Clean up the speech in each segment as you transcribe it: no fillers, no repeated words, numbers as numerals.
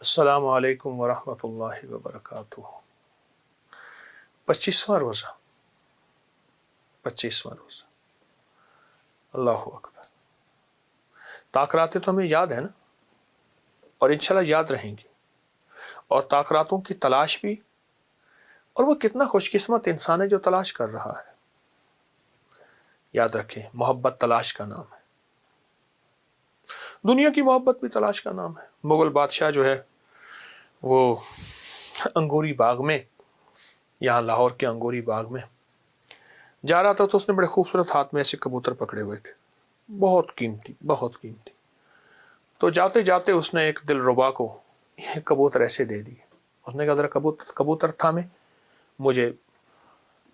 السلام علیکم ورحمۃ اللہ وبرکاتہ۔ 25واں روزہ 25واں روزہ اللہ اکبر۔ تاخراتیں تو ہمیں یاد ہے نا، اور انشاءاللہ یاد رہیں گی، اور تاخراتوں کی تلاش بھی، اور وہ کتنا خوش قسمت انسان ہے جو تلاش کر رہا ہے۔ یاد رکھیں، محبت تلاش کا نام ہے، دنیا کی محبت بھی تلاش کا نام ہے۔ مغل بادشاہ جو ہے وہ انگوری باغ میں، یہاں لاہور کے انگوری باغ میں جا رہا تھا، تو اس نے بڑے خوبصورت ہاتھ میں ایسے کبوتر پکڑے ہوئے تھے، بہت قیمتی بہت قیمتی۔ تو جاتے جاتے اس نے ایک دلربا کو یہ کبوتر ایسے دے دی۔ اس نے کہا ذرا کبوتر تھامے، مجھے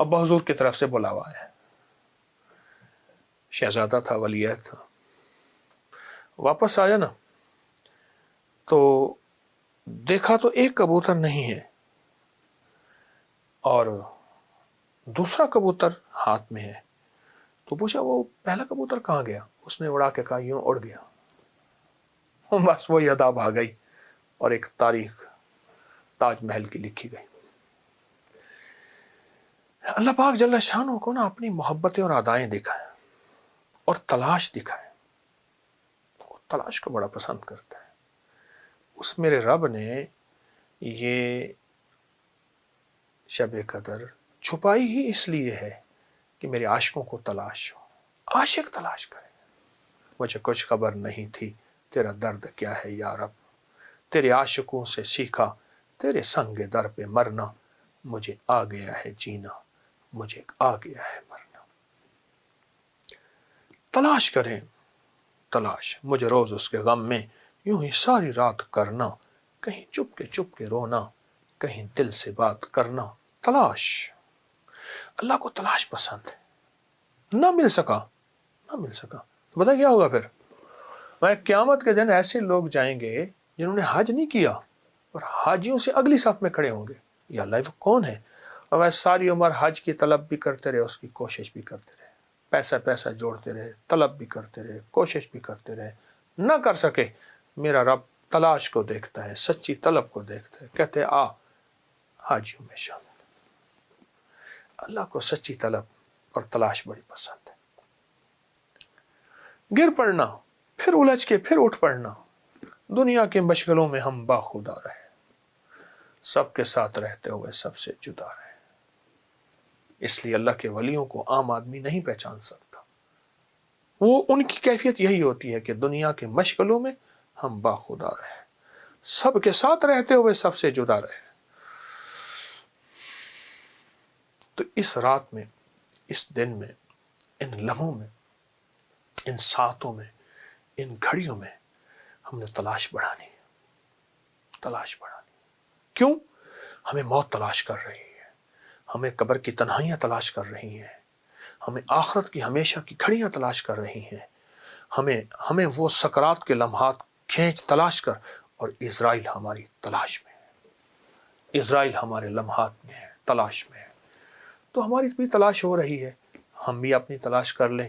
ابا حضور کی طرف سے بلاوا ہے۔ شہزادہ تھا، ولی عہد تھا۔ واپس آیا نا تو دیکھا تو ایک کبوتر نہیں ہے، اور دوسرا کبوتر ہاتھ میں ہے۔ تو پوچھا وہ پہلا کبوتر کہاں گیا؟ اس نے اڑا کے کہا یوں اڑ گیا۔ بس وہی ادا آ گئی، اور ایک تاریخ تاج محل کی لکھی گئی۔ اللہ پاک جل شانہ کو نا اپنی محبتیں اور ادائیں دکھائیں، اور تلاش دکھائیں، اور تلاش کو بڑا پسند کرتا ہے۔ اس میرے رب نے یہ شب قدر چھپائی ہی اس لیے ہے کہ میرے عاشقوں کو تلاش ہو۔ عاشق تلاش کرے، مجھے کچھ خبر نہیں تھی تیرا درد کیا ہے یا رب، تیرے عاشقوں سے سیکھا تیرے سنگ در پہ مرنا، مجھے آ گیا ہے جینا، مجھے آ گیا ہے مرنا۔ تلاش کریں، تلاش مجھے روز اس کے غم میں یوں ہی ساری رات کرنا، کہیں چپ کے رونا، کہیں دل سے بات کرنا۔ تلاش، اللہ کو تلاش پسند ہے۔ نہ مل سکا تو پتہ کیا ہوگا پھر؟ میں قیامت کے دن ایسے لوگ جائیں گے جنہوں نے حج نہیں کیا، اور حاجیوں سے اگلی صف میں کھڑے ہوں گے۔ یا اللہ وہ کون ہے؟ اور وہ ساری عمر حج کی طلب بھی کرتے رہے، اس کی کوشش بھی کرتے رہے، پیسہ جوڑتے رہے، طلب بھی کرتے رہے، کوشش بھی کرتے رہے، نہ کر سکے۔ میرا رب تلاش کو دیکھتا ہے، سچی طلب کو دیکھتا ہے، کہتے آ حاجیوں میں شامل۔ اللہ کو سچی طلب اور تلاش بڑی پسند ہے۔ گر پڑنا، پھر الجھ کے پھر اٹھ پڑنا، دنیا کے مشغلوں میں ہم باخدا رہے، سب کے ساتھ رہتے ہوئے سب سے جدا رہے۔ اس لیے اللہ کے ولیوں کو عام آدمی نہیں پہچان سکتا۔ وہ ان کی کیفیت یہی ہوتی ہے کہ دنیا کے مشغلوں میں ہم باخدا رہے، سب کے ساتھ رہتے ہوئے سب سے جدا رہے۔ تو اس رات میں، اس دن میں، ان لمحوں میں، ان ساعتوں میں، ان گھڑیوں میں ہم نے تلاش بڑھانی ہے، تلاش بڑھانی۔ کیوں؟ ہمیں موت تلاش کر رہی ہے، ہمیں قبر کی تنہائیاں تلاش کر رہی ہیں، ہمیں آخرت کی ہمیشہ کی گھڑیاں تلاش کر رہی ہیں، ہمیں وہ سکرات کے لمحات کھینچ تلاش کر، اور اسرائیل ہماری تلاش میں ہے، اسرائیل ہمارے لمحات میں ہے، تلاش میں ہے۔ تو ہماری بھی تلاش ہو رہی ہے، ہم بھی اپنی تلاش کر لیں۔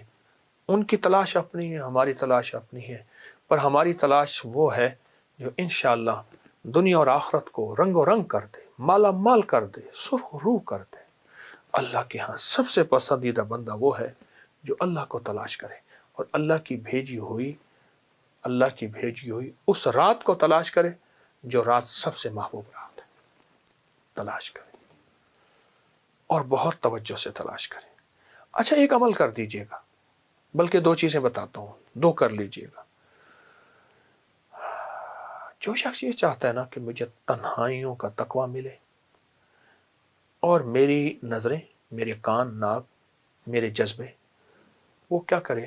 ان کی تلاش اپنی ہے، ہماری تلاش اپنی ہے، پر ہماری تلاش وہ ہے جو انشاءاللہ دنیا اور آخرت کو رنگ و رنگ کر دے، مالا مال کر دے، سرخ روح کر دے۔ اللہ کے ہاں سب سے پسندیدہ بندہ وہ ہے جو اللہ کو تلاش کرے، اور اللہ کی بھیجی ہوئی اس رات کو تلاش کرے جو رات سب سے محبوب رات ہے۔ تلاش کرے، اور بہت توجہ سے تلاش کریں۔ اچھا ایک عمل کر دیجئے گا، بلکہ 2 چیزیں بتاتا ہوں، 2 کر لیجئے گا۔ جو شخص یہ چاہتا ہے نا کہ مجھے تنہائیوں کا تقوی ملے، اور میری نظریں، میرے کان، ناک، میرے جذبے، وہ کیا کرے؟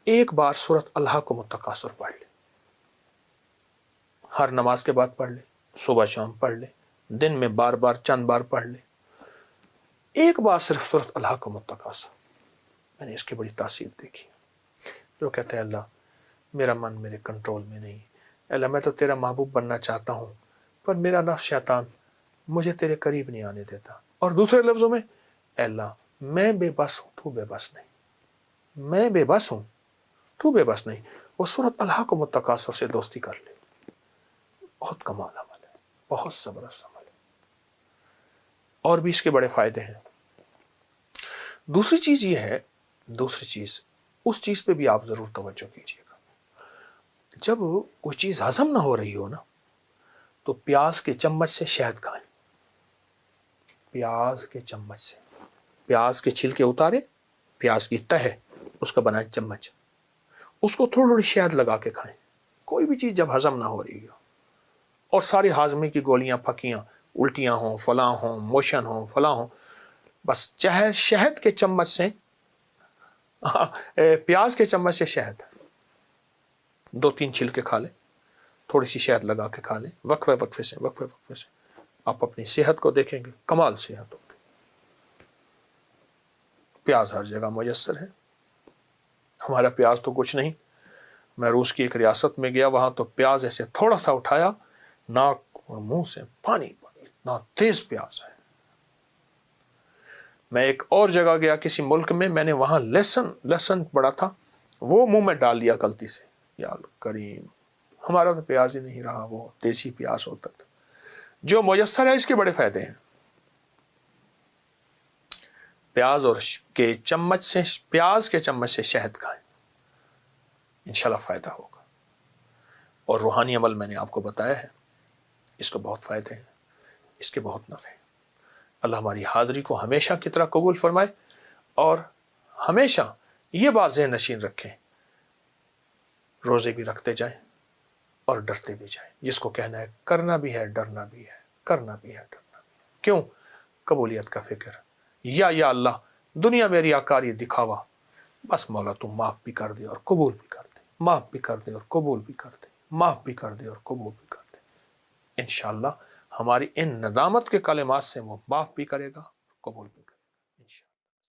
ایک بار سورۃ الحاق کو متکاثر پڑھ لے، ہر نماز کے بعد پڑھ لے، صبح شام پڑھ لے، دن میں بار بار چند بار پڑھ لے، ایک بار صرف سورۃ الحاق کو متکاثر۔ میں نے اس کی بڑی تاثیر دیکھی۔ جو کہتا ہے اللہ میرا من میرے کنٹرول میں نہیں، اللہ میں تو تیرا محبوب بننا چاہتا ہوں، پر میرا نفس شیطان مجھے تیرے قریب نہیں آنے دیتا۔ اور دوسرے لفظوں میں، اے اللہ میں بے بس ہوں، تو بے بس نہیں، میں بے بس ہوں، تو بے بس نہیں۔ وہ سورۃ الحاق کو متکاثر سے دوستی کر لے، بہت کمال عمل ہے، بہت زبردست عمل ہے، اور بھی اس کے بڑے فائدے ہیں۔ دوسری چیز یہ ہے، دوسری چیز، اس چیز پہ بھی آپ ضرور توجہ کیجیے گا، جب کوئی چیز ہضم نہ ہو رہی ہو نا، تو پیاز کے چمچ سے شہد کھائیں، پیاز کے چمچ سے، پیاز کے چھلکے اتارے، پیاز کی تہ ہے اس کا بنائیں چمچ، اس کو تھوڑی تھوڑی شہد لگا کے کھائیں، کوئی بھی چیز جب ہضم نہ ہو رہی ہو، اور ساری ہاضمے کی گولیاں پھکیاں، الٹیاں ہوں، فلاں ہوں، موشن ہوں، فلاں ہوں، بس چاہے شہد کے چمچ سے، پیاز کے چمچ سے شہد 2-3 چھلکے کھا لیں، تھوڑی سی شہد لگا کے کھا لیں، وقفے سے آپ اپنی صحت کو دیکھیں گے، کمال صحت ہوگی۔ پیاز ہر جگہ میسر ہے، ہمارا پیاز تو کچھ نہیں۔ میں روس کی ایک ریاست میں گیا، وہاں تو پیاز ایسے تھوڑا سا اٹھایا، ناک اور منہ سے پانی، اتنا تیز پیاز ہے۔ میں ایک اور جگہ گیا کسی ملک میں، میں نے وہاں لہسن پڑا تھا، وہ منہ میں ڈال لیا غلطی سے، یا کریم، ہمارا تو پیاز ہی نہیں رہا، وہ دیسی پیاز ہوتا تھا۔ جو میسر ہے اس کے بڑے فائدے ہیں۔ پیاز کے چمچ سے شہد کھائیں، انشاءاللہ فائدہ ہوگا۔ اور روحانی عمل میں نے آپ کو بتایا ہے، اس کو بہت فائدے ہیں، اس کے بہت نفع ہیں۔ اللہ ہماری حاضری کو ہمیشہ کی طرح قبول فرمائے، اور ہمیشہ یہ بات ذہن نشین رکھیں، روزے بھی رکھتے جائیں اور ڈرتے بھی جائیں، جس کو کہنا ہے کرنا بھی ہے، ڈرنا بھی ہے، کرنا بھی ہے، ڈرنا بھی ہے۔ کیوں؟ قبولیت کا فکر، یا اللہ دنیا میں ریاکاری دکھاوا، بس مولا تو معاف بھی کر دے اور قبول بھی کر دے، معاف بھی کر دے اور قبول بھی کر دے، معاف بھی کر دے اور قبول بھی کر دے۔ انشاءاللہ ہماری ان ندامت کے کلمات سے وہ معاف بھی کرے گا، قبول بھی کرے گا۔